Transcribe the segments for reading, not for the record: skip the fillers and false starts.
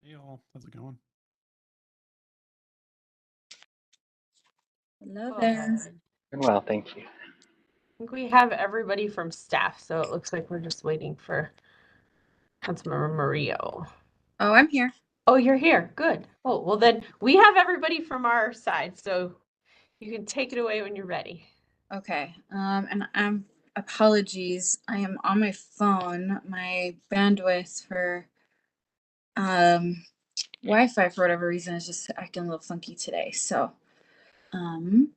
Hey all, how's it going? Hello there. Well, thank you. I think we have everybody from staff, so it looks like we're just waiting for Councilmember Murillo. Oh, I'm here. Oh, you're here. Good. Oh, well then we have everybody from our side, so you can take it away when you're ready. Okay. And I'm apologies. I am on my phone. My bandwidth for Wi-Fi for whatever reason is just acting a little funky today. So and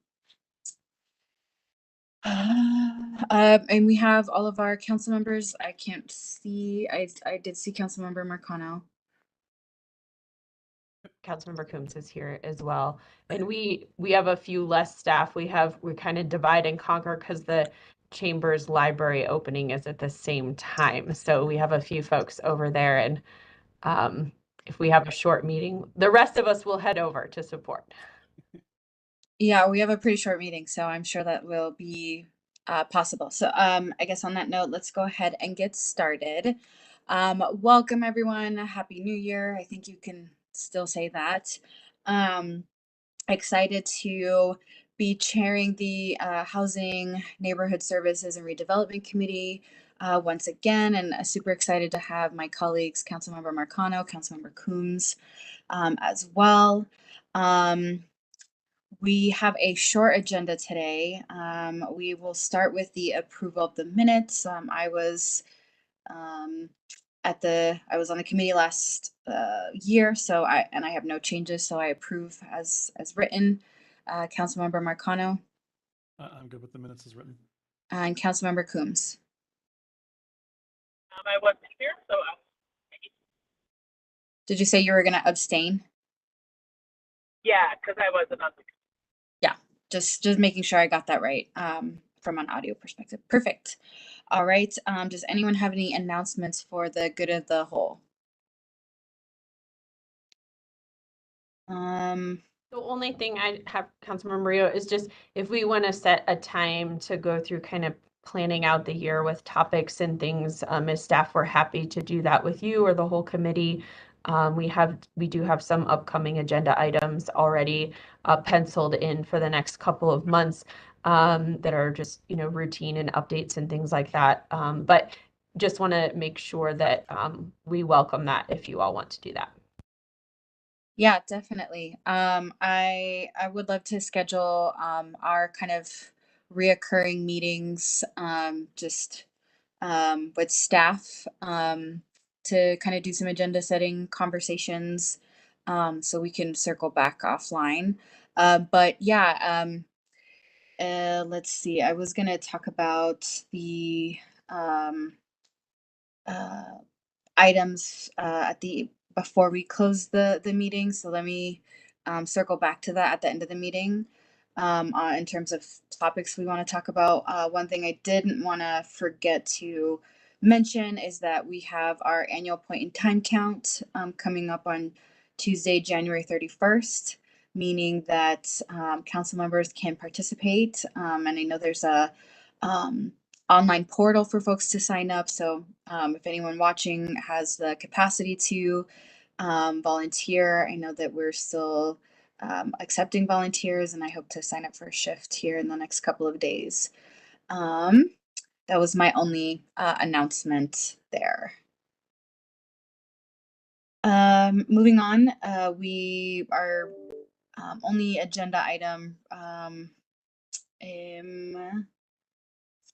we have all of our council members. I can't see. I did see Councilmember Marcano. Councilmember Coombs is here as well. And we have a few less staff. We kind of divide and conquer because the Chamber's library opening is at the same time. So we have a few folks over there, and if we have a short meeting, the rest of us will head over to support. Yeah, we have a pretty short meeting, so I'm sure that will be possible. So I guess on that note, let's go ahead and get started. Welcome everyone. Happy New Year. I think you can still say that. Excited to be chairing the Housing, Neighborhood Services and Redevelopment Committee once again, and super excited to have my colleagues, Councilmember Marcano, Councilmember Coombs as well. We have a short agenda today. We will start with the approval of the minutes. I was on the committee last year, so I have no changes, so I approve as written. Councilmember Marcano I'm good with the minutes as written. and Councilmember Coombs. I wasn't here, so Did you say you were going to abstain? yeah, because I wasn't on the. Yeah, just making sure I got that right from an audio perspective. Perfect. All right. Does anyone have any announcements for the good of the whole? The only thing I have, Councilmember Murillo, is just if we want to set a time to go through kind of planning out the year with topics and things, as staff, we're happy to do that with you or the whole committee. We do have some upcoming agenda items already penciled in for the next couple of months that are just, routine and updates and things like that. But just want to make sure that we welcome that if you all want to do that. Yeah, definitely. I would love to schedule our kind of reoccurring meetings just with staff to kind of do some agenda setting conversations so we can circle back offline. But yeah, let's see. I was gonna talk about the items at the before we close the meeting. So let me circle back to that at the end of the meeting. In terms of topics we want to talk about, one thing I didn't want to forget to mention is that we have our annual point in time count coming up on Tuesday, January 31st, meaning that council members can participate. And I know there's a online portal for folks to sign up. So if anyone watching has the capacity to volunteer, I know that we're still accepting volunteers, and I hope to sign up for a shift here in the next couple of days. That was my only announcement there. Moving on, we are only agenda item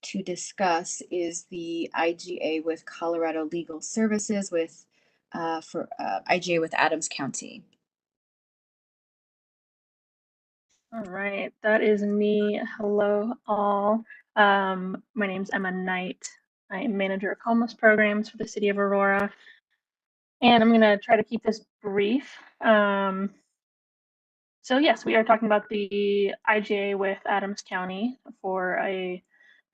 to discuss is the IGA with Colorado Legal Services with for IGA with Adams County. All right, that is me. Hello, all. My name's Emma Knight. I am manager of homeless programs for the city of Aurora, and I'm going to try to keep this brief. So yes, we are talking about the IGA with Adams County for a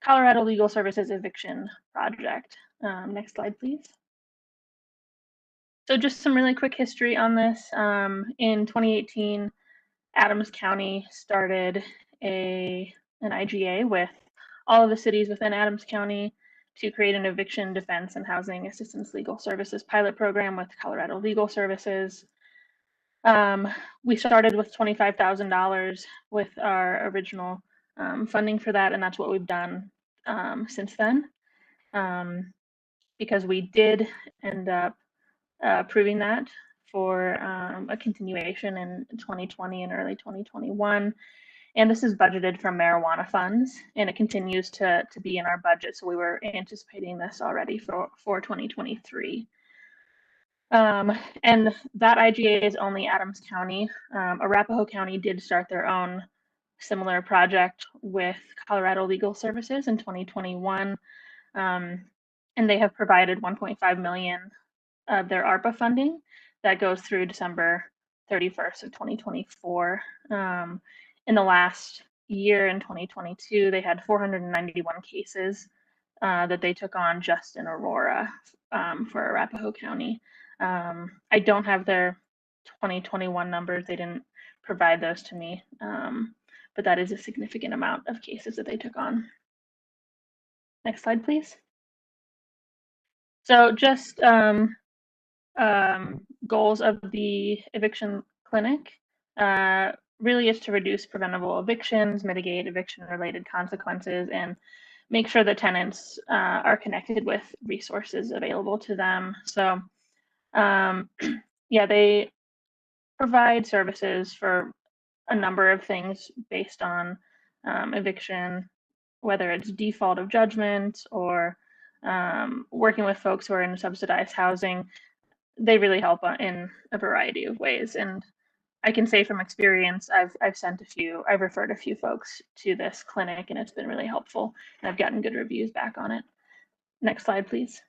Colorado Legal Services eviction project. Next slide, please. So just some really quick history on this. In 2018, Adams County started an IGA with all of the cities within Adams County to create an eviction defense and housing assistance legal services pilot program with Colorado Legal Services. We started with $25,000 with our original funding for that, and that's what we've done since then. Because we did end up approving that for a continuation in 2020 and early 2021. And this is budgeted from marijuana funds, and it continues to be in our budget. So we were anticipating this already for 2023. And that IGA is only Adams County. Arapahoe County did start their own similar project with Colorado Legal Services in 2021. And they have provided 1.5 million of their ARPA funding that goes through December 31st of 2024. In the last year, in 2022, they had 491 cases that they took on just in Aurora for Arapahoe County. I don't have their 2021 numbers. They didn't provide those to me, but that is a significant amount of cases that they took on. Next slide, please. So just goals of the eviction clinic really is to reduce preventable evictions, mitigate eviction-related consequences, and make sure that tenants are connected with resources available to them. So yeah, they provide services for a number of things based on eviction, whether it's default of judgment or working with folks who are in subsidized housing. They really help in a variety of ways. And I can say from experience, I've referred a few folks to this clinic, and it's been really helpful, and I've gotten good reviews back on it. Next slide, please.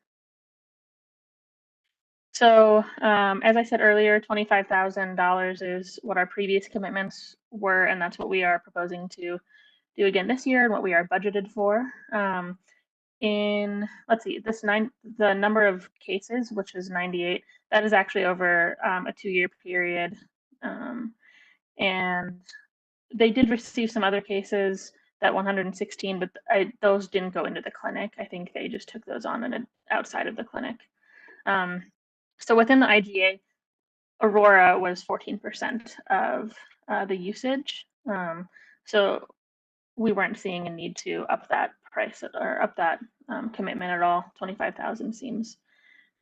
So as I said earlier, $25,000 is what our previous commitments were, and that's what we are proposing to do again this year and what we are budgeted for. Let's see, the number of cases, which is 98, that is actually over a 2-year period. And they did receive some other cases, that 116, but those didn't go into the clinic. I think they just took those on outside of the clinic. So within the IGA, Aurora was 14% of the usage. So we weren't seeing a need to up that price or up that commitment at all. 25,000 seems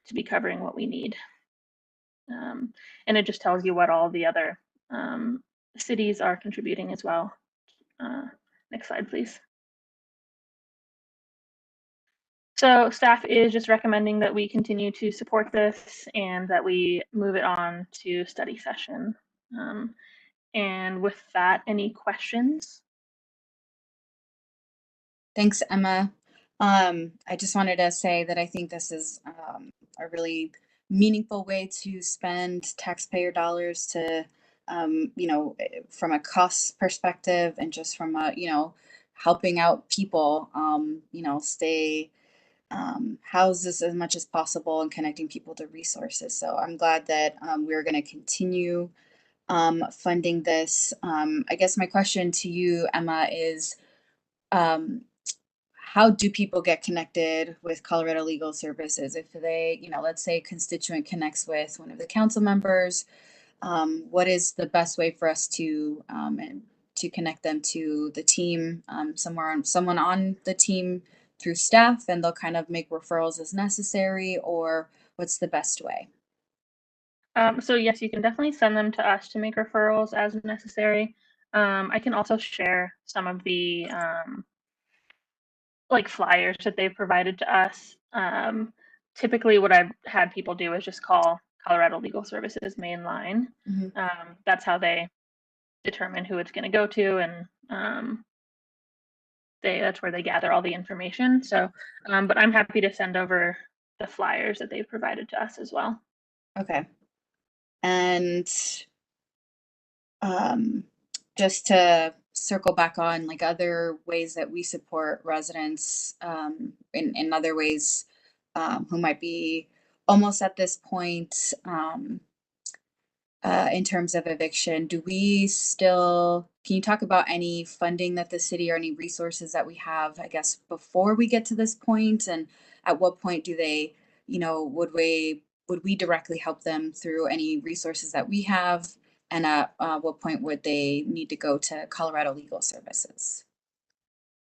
to be covering what we need. And it just tells you what all the other cities are contributing as well. Next slide, please. So staff is just recommending that we continue to support this and that we move it on to study session. And with that, any questions? Thanks, Emma. I just wanted to say that I think this is a really meaningful way to spend taxpayer dollars to, from a cost perspective and just from a, helping out people, stay housed as much as possible and connecting people to resources. So I'm glad that we're going to continue funding this. I guess my question to you, Emma, is how do people get connected with Colorado Legal Services? If they, let's say a constituent connects with one of the council members, what is the best way for us to connect them to the team, someone on the team through staff, and they'll kind of make referrals as necessary, or what's the best way? So yes, you can definitely send them to us to make referrals as necessary. I can also share some of the flyers that they've provided to us. Typically what I've had people do is just call Colorado Legal Services main line. Mm-hmm. That's how they determine who it's going to go to, and that's where they gather all the information. So, but I'm happy to send over the flyers that they've provided to us as well. Okay. And just to circle back on other ways that we support residents in other ways who might be almost at this point in terms of eviction, do we still, can you talk about any funding that the city or any resources that we have, I guess, before we get to this point? And at what point do they, would we directly help them through any resources that we have? And at what point would they need to go to Colorado Legal Services?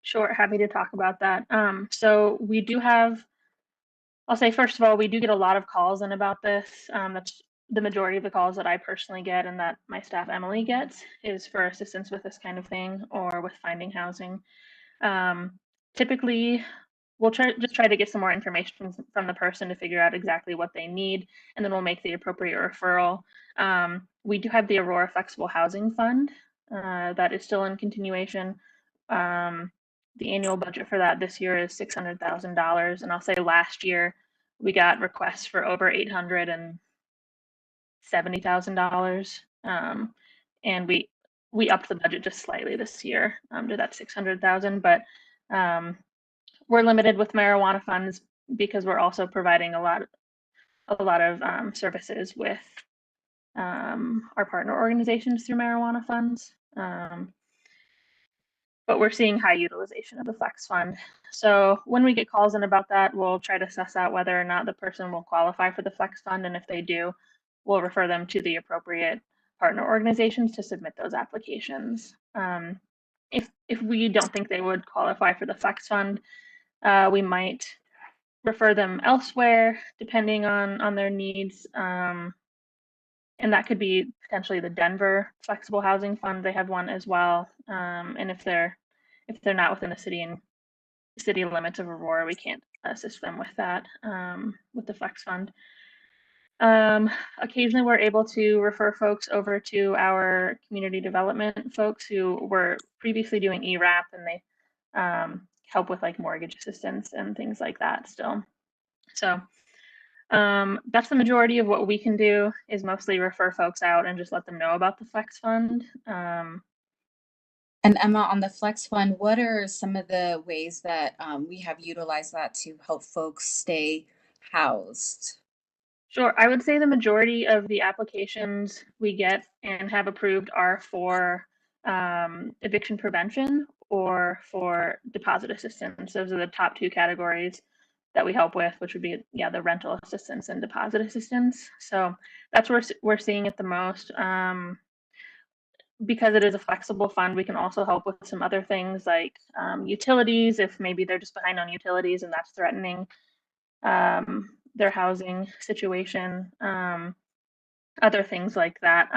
Sure, happy to talk about that. So we do have, I'll say first of all, we do get a lot of calls in about this. That's the majority of the calls that I personally get and that my staff Emily gets is for assistance with this kind of thing or with finding housing. Typically, we'll try to get some more information from the person to figure out exactly what they need, and then we'll make the appropriate referral. We do have the Aurora Flexible Housing Fund that is still in continuation. The annual budget for that this year is $600,000, and I'll say last year we got requests for over $870,000, and we upped the budget just slightly this year to that 600,000, but we're limited with marijuana funds because we're also providing a lot of services with our partner organizations through marijuana funds. But we're seeing high utilization of the Flex Fund. So when we get calls in about that, we'll try to suss out whether or not the person will qualify for the Flex Fund. And if they do, we'll refer them to the appropriate partner organizations to submit those applications. If we don't think they would qualify for the Flex Fund, we might refer them elsewhere depending on their needs. And that could be potentially the Denver Flexible Housing Fund. They have one as well. And if they're not within the city limits of Aurora, we can't assist them with that, with the Flex Fund. Occasionally we're able to refer folks over to our community development folks who were previously doing ERAP, and they help with like mortgage assistance and things like that still. So that's the majority of what we can do, is mostly refer folks out and just let them know about the Flex Fund. And Emma, on the Flex Fund, what are some of the ways that we have utilized that to help folks stay housed? Sure. I would say the majority of the applications we get and have approved are for eviction prevention or for deposit assistance. Those are the top two categories that we help with, which would be, the rental assistance and deposit assistance. So that's where we're seeing it the most. Because it is a flexible fund, we can also help with some other things like utilities, if maybe they're just behind on utilities and that's threatening their housing situation, other things like that.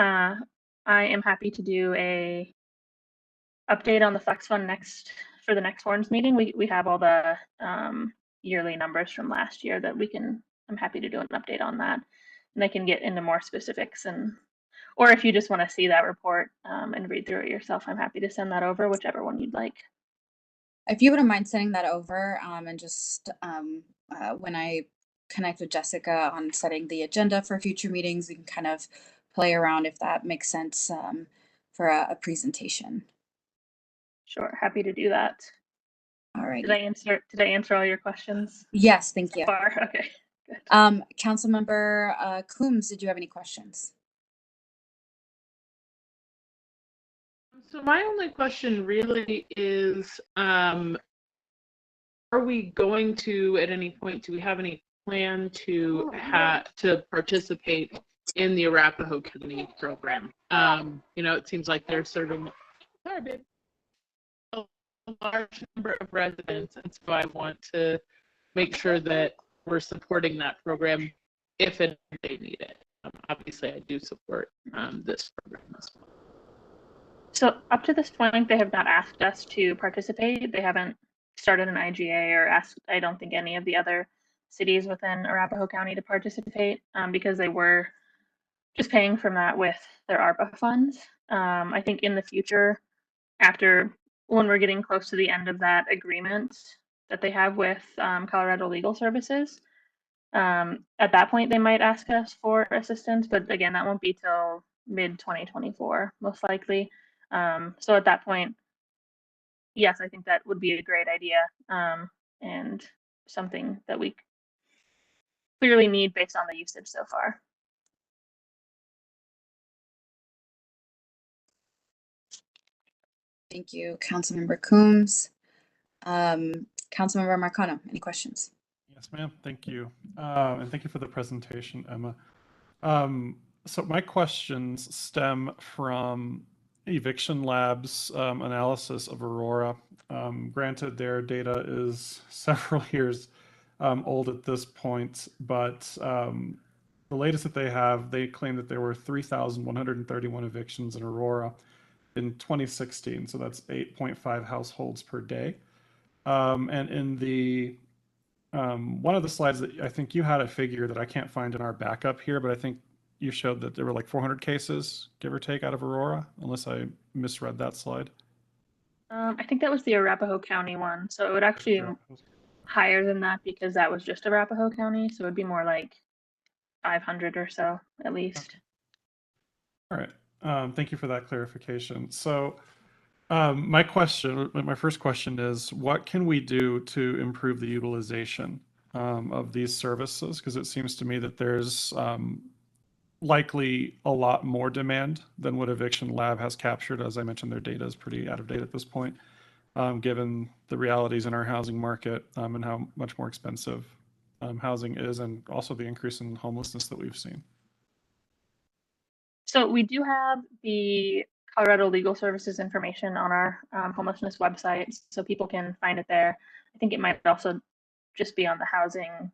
I am happy to do a update on the Flex Fund for the next Horns meeting. We have all the yearly numbers from last year that I'm happy to do an update on that, and I can get into more specifics, or if you just want to see that report and read through it yourself, I'm happy to send that over, whichever one you'd like. If you wouldn't mind sending that over, and just when I connect with Jessica on setting the agenda for future meetings, we can kind of play around if that makes sense for a presentation. Sure, happy to do that. All right. Did I answer all your questions? Yes, thank you. So far? Okay, good. Councilmember Coombs, did you have any questions? So my only question really is, are we going to, at any point, do we have any plan to participate in the Arapahoe County program? It seems like they're serving a large number of residents, and so I want to make sure that we're supporting that program if and if they need it. Obviously, I do support this program as well. So up to this point, they have not asked us to participate. They haven't started an IGA or asked, I don't think, any of the other cities within Arapahoe County to participate because they were just paying from that with their ARPA funds. I think in the future, when we're getting close to the end of that agreement that they have with Colorado Legal Services, at that point, they might ask us for assistance. But again, that won't be till mid-2024, most likely. So at that point, yes, I think that would be a great idea and something that we clearly need based on the usage so far. Thank you, Councilmember Coombs. Councilmember Marcano, any questions? Yes, ma'am. Thank you. And thank you for the presentation, Emma. So my questions stem from Eviction Lab's analysis of Aurora. Granted, their data is several years old at this point, but the latest that they have, they claim that there were 3,131 evictions in Aurora in 2016. So that's 8.5 households per day. And in the one of the slides that I think you had a figure that I can't find in our backup here, but I think you showed that there were like 400 cases, give or take, out of Aurora, unless I misread that slide. I think that was the Arapahoe County one. So it would actually be higher than that because that was just Arapahoe County. So it'd be more like 500 or so at least. All right. Thank you for that clarification. So my first question is, what can we do to improve the utilization of these services? Because it seems to me that there's likely a lot more demand than what Eviction Lab has captured. As I mentioned, their data is pretty out of date at this point, given the realities in our housing market and how much more expensive housing is, and also the increase in homelessness that we've seen. So we do have the Colorado Legal Services information on our homelessness website, so people can find it there. I think it might also just be on the Housing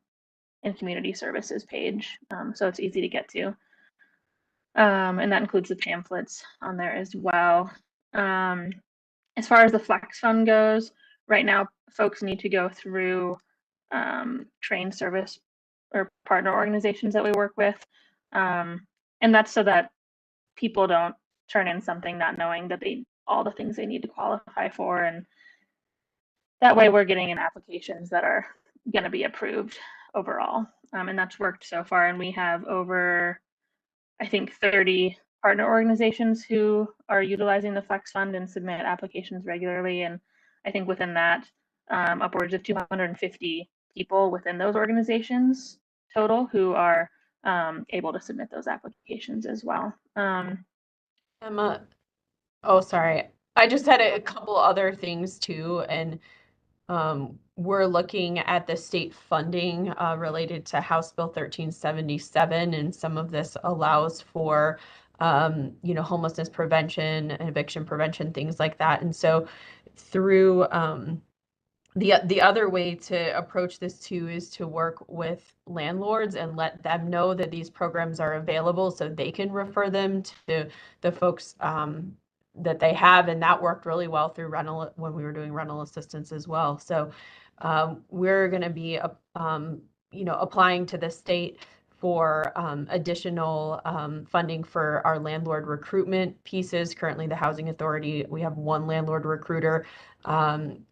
and Community Services page, so it's easy to get to. And that includes the pamphlets on there as well. As far as the Flex Fund goes, right now folks need to go through trained service or partner organizations that we work with. And that's so that people don't turn in something not knowing that all the things they need to qualify for. And that way we're getting in applications that are going to be approved overall. And that's worked so far. And we have over, I think, 30 partner organizations who are utilizing the Flex Fund and submit applications regularly. And I think within that, upwards of 250 people within those organizations total who are able to submit those applications as well. Emma, oh, sorry. I just had a couple other things too, and we're looking at the state funding related to House Bill 1377, and some of this allows for homelessness prevention and eviction prevention, things like that. And so through the other way to approach this too is to work with landlords and let them know that these programs are available so they can refer them to the folks that they have. And that worked really well through rental when we were doing rental assistance as well. So we're going to be applying to the state for additional funding for our landlord recruitment pieces. Currently, the Housing Authority, we have one landlord recruiter.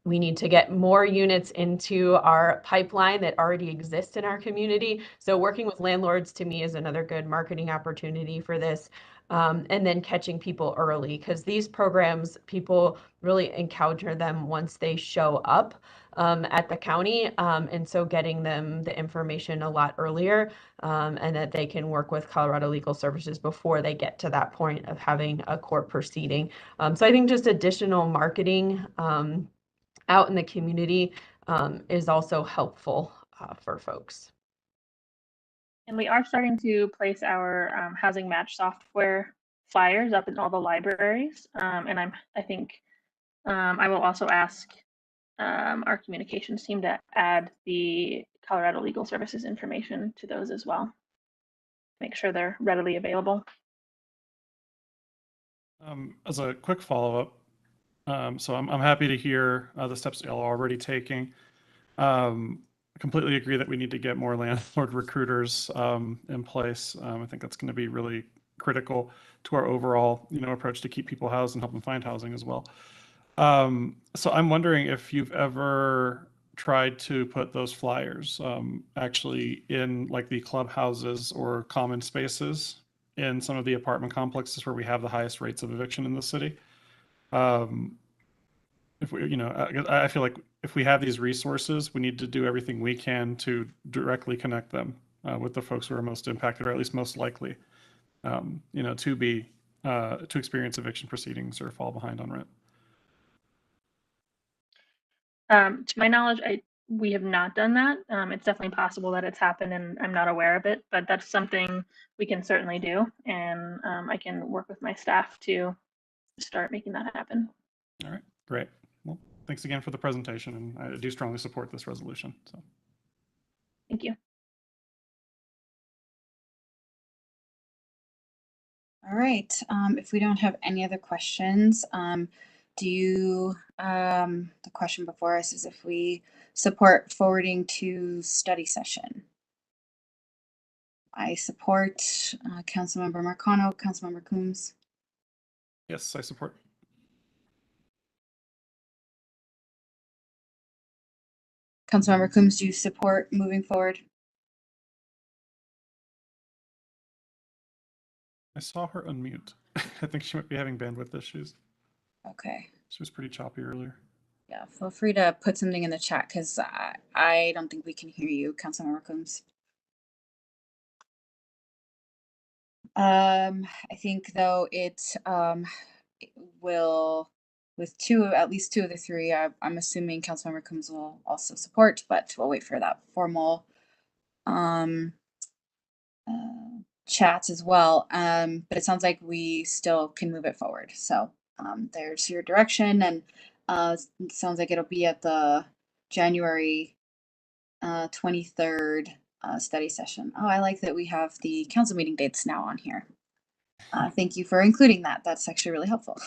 We need to get more units into our pipeline that already exist in our community. So working with landlords to me is another good marketing opportunity for this. And then catching people early, because these programs, people really encounter them once they show up at the county. And so getting them the information a lot earlier, and that they can work with Colorado Legal Services before they get to that point of having a court proceeding. So I think just additional marketing out in the community is also helpful for folks. And we are starting to place our housing match software flyers up in all the libraries. And I think I will also ask our communications team to add the Colorado Legal Services information to those as well. Make sure they're readily available. As a quick follow-up, so I'm happy to hear the steps y'all are already taking. I completely agree that we need to get more landlord recruiters in place. I think that's going to be really critical to our overall, approach to keep people housed and help them find housing as well. So I'm wondering if you've ever tried to put those flyers actually in like the clubhouses or common spaces in some of the apartment complexes where we have the highest rates of eviction in the city. If we, I feel like if we have these resources, we need to do everything we can to directly connect them with the folks who are most impacted, or at least most likely, to experience eviction proceedings or fall behind on rent. To my knowledge, we have not done that. It's definitely possible that it's happened and I'm not aware of it, but that's something we can certainly do. And I can work with my staff to start making that happen. All right, great. Well, thanks again for the presentation, and I do strongly support this resolution. So, Thank you. All right. If we don't have any other questions, the question before us is if we support forwarding to study session. I support Councilmember Marcano, Councilmember Coombs. yes, I support. Councilmember Coombs, do you support moving forward? I saw her unmute. I think she might be having bandwidth issues. Okay. She was pretty choppy earlier. Yeah, feel free to put something in the chat because I don't think we can hear you, Councilmember Coombs. I think though it will, with at least two of the three, I'm assuming Councilmember Coombs will also support, but we'll wait for that formal chats as well. But it sounds like we still can move it forward. So there's your direction, and it sounds like it'll be at the January 23rd study session. Oh, I like that we have the council meeting dates now on here. Thank you for including that. That's actually really helpful.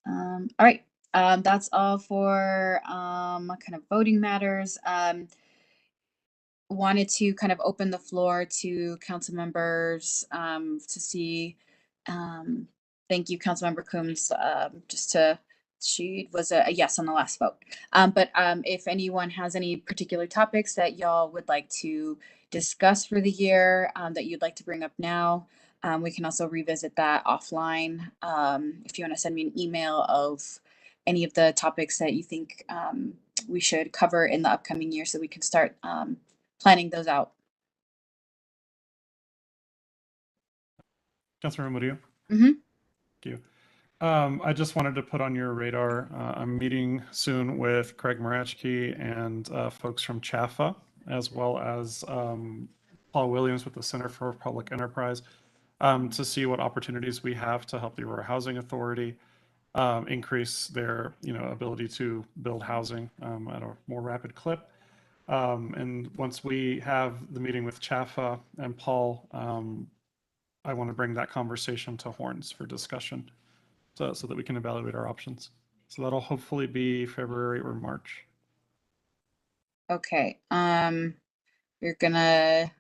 All right, that's all for kind of voting matters. Wanted to kind of open the floor to council members to see. Thank you, Councilmember Coombs. She was a yes on the last vote. But if anyone has any particular topics that y'all would like to discuss for the year that you'd like to bring up now, we can also revisit that offline. If you want to send me an email of any of the topics that you think we should cover in the upcoming year so we can start planning those out. Councilmember Murillo. Mm-hmm. Thank you. I just wanted to put on your radar, I'm meeting soon with Craig Marachke and folks from CHAFA, as well as Paul Williams with the Center for Public Enterprise, to see what opportunities we have to help the Aurora Housing Authority increase their ability to build housing at a more rapid clip. And once we have the meeting with CHAFA and Paul, I want to bring that conversation to Horns for discussion so that we can evaluate our options. So that'll hopefully be February or March. Okay. You're gonna,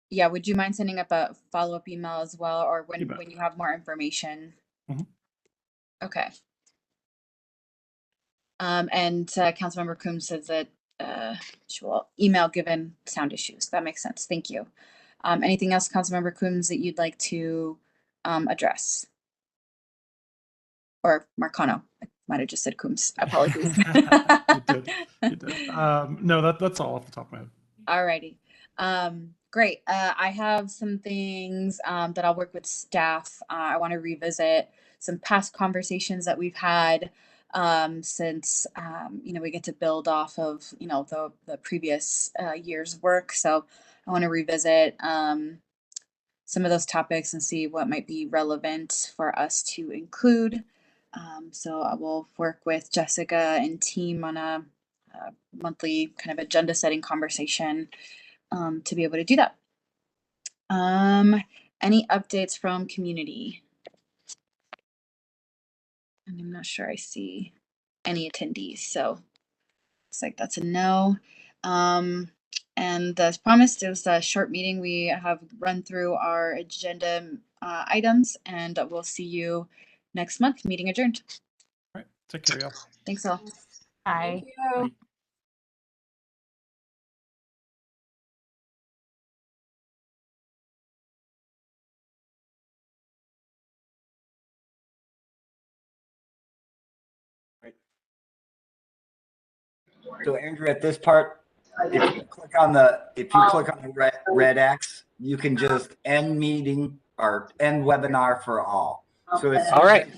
yeah, would you mind sending up a follow-up email as well, or when you have more information? Mm-hmm. Okay. And Councilmember Coombs says that she will email given sound issues. That makes sense. Thank you. Anything else, Councilmember Coombs, that you'd like to address? Or Marcano? I might have just said Coombs. Apologies. You did. No, that's all off the top of my head. All righty. Great. I have some things that I'll work with staff. I want to revisit some past conversations that we've had since we get to build off of the previous year's work. So I want to revisit some of those topics and see what might be relevant for us to include. So I will work with Jessica and team on a monthly kind of agenda setting conversation to be able to do that. Any updates from community? And I'm not sure I see any attendees, so looks like that's a no. And as promised, it was a short meeting. We have run through our agenda items, and we'll see you next month. Meeting adjourned. All right, take care, y'all. Thanks all. Bye. Bye. So Andrew, at this part, if you click on the red X, you can just end meeting or end webinar for all. So it's all right.